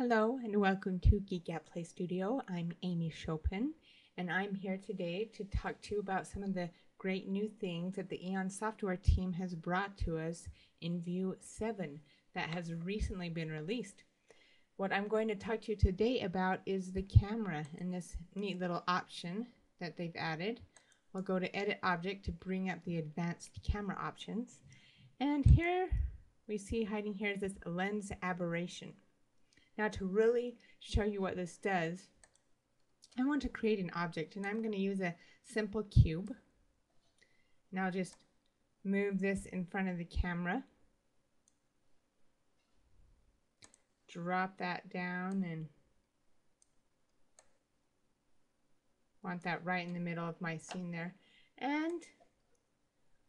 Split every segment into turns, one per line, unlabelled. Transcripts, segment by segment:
Hello and welcome to Geekatplay Studio. I'm Amy Chopin and I'm here today to talk to you about some of the great new things that the Eon Software team has brought to us in View 7 that has recently been released. What I'm going to talk to you today about is the camera and this neat little option that they've added. We'll go to Edit Object to bring up the advanced camera options. And here we see hiding here is this lens aberration. Now to really show you what this does, I want to create an object and I'm going to use a simple cube. Now I'll just move this in front of the camera, drop that down, and want that right in the middle of my scene there. And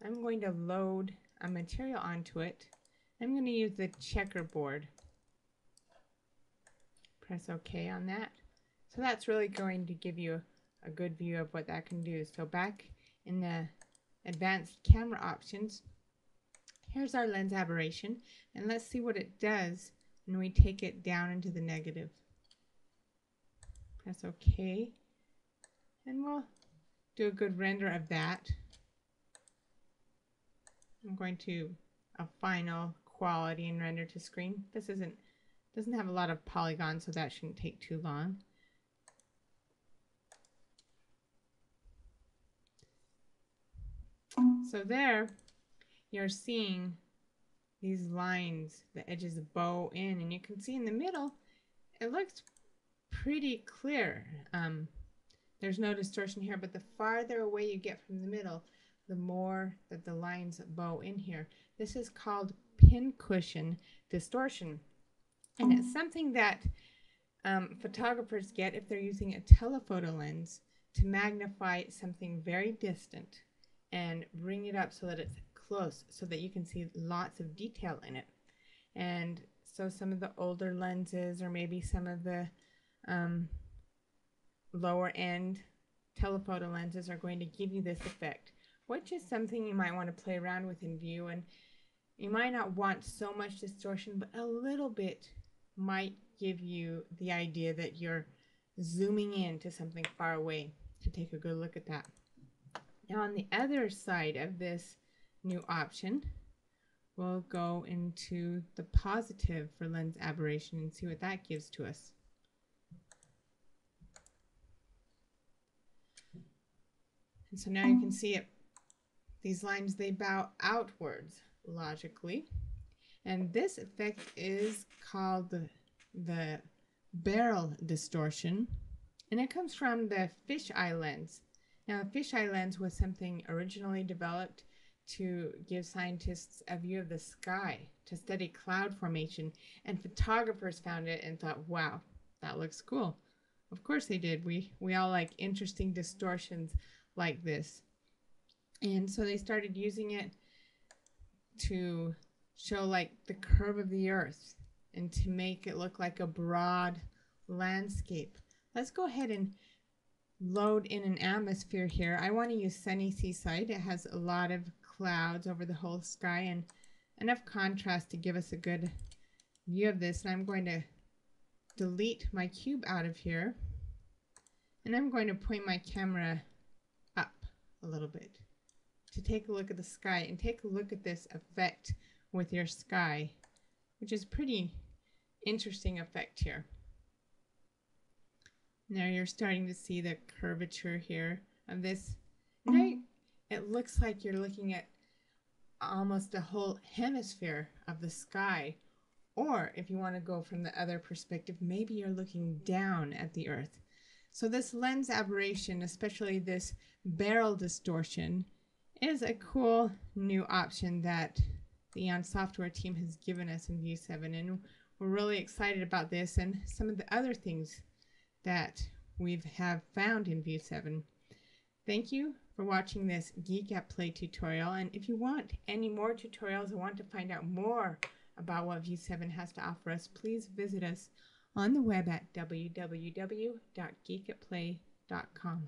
I'm going to load a material onto it. I'm going to use the checkerboard. Press OK on that. So that's really going to give you a good view of what that can do. So back in the advanced camera options, here's our lens aberration, and let's see what it does when we take it down into the negative. Press OK, and we'll do a good render of that. I'm going to a final quality and render to screen. This doesn't have a lot of polygons, so that shouldn't take too long. So there you're seeing these lines, the edges bow in, and you can see in the middle it looks pretty clear. There's no distortion here, but the farther away you get from the middle, the more that the lines bow in here. This is called Pincushion Distortion. And it's something that photographers get if they're using a telephoto lens to magnify something very distant and bring it up so that it's close, so that you can see lots of detail in it. And so some of the older lenses, or maybe some of the lower end telephoto lenses, are going to give you this effect, which is something you might want to play around with in View. And you might not want so much distortion, but a little bit might give you the idea that you're zooming in to something far away. To take a good look at that. Now on the other side of this new option, we'll go into the positive for lens aberration and see what that gives to us. And so now you can see it. These lines, they bow outwards logically. And this effect is called the barrel distortion, and it comes from the fisheye lens. Now, a fisheye lens was something originally developed to give scientists a view of the sky, to study cloud formation, and photographers found it and thought, wow, that looks cool. Of course they did. We all like interesting distortions like this. And so they started using it to show like the curve of the earth and to make it look like a broad landscape. Let's go ahead and load in an atmosphere here. I want to use sunny seaside. It has a lot of clouds over the whole sky and enough contrast to give us a good view of this. And I'm going to delete my cube out of here, and I'm going to point my camera up a little bit to take a look at the sky and take a look at this effect with your sky, which is pretty interesting effect here. Now you're starting to see the curvature here of this. Now it looks like you're looking at almost a whole hemisphere of the sky. Or if you want to go from the other perspective, maybe you're looking down at the earth. So this lens aberration, especially this barrel distortion, is a cool new option that the Eon Software team has given us in View 7, and we're really excited about this and some of the other things that we have found in View 7. Thank you for watching this Geekatplay tutorial, and if you want any more tutorials or want to find out more about what View 7 has to offer us, please visit us on the web at www.geekatplay.com.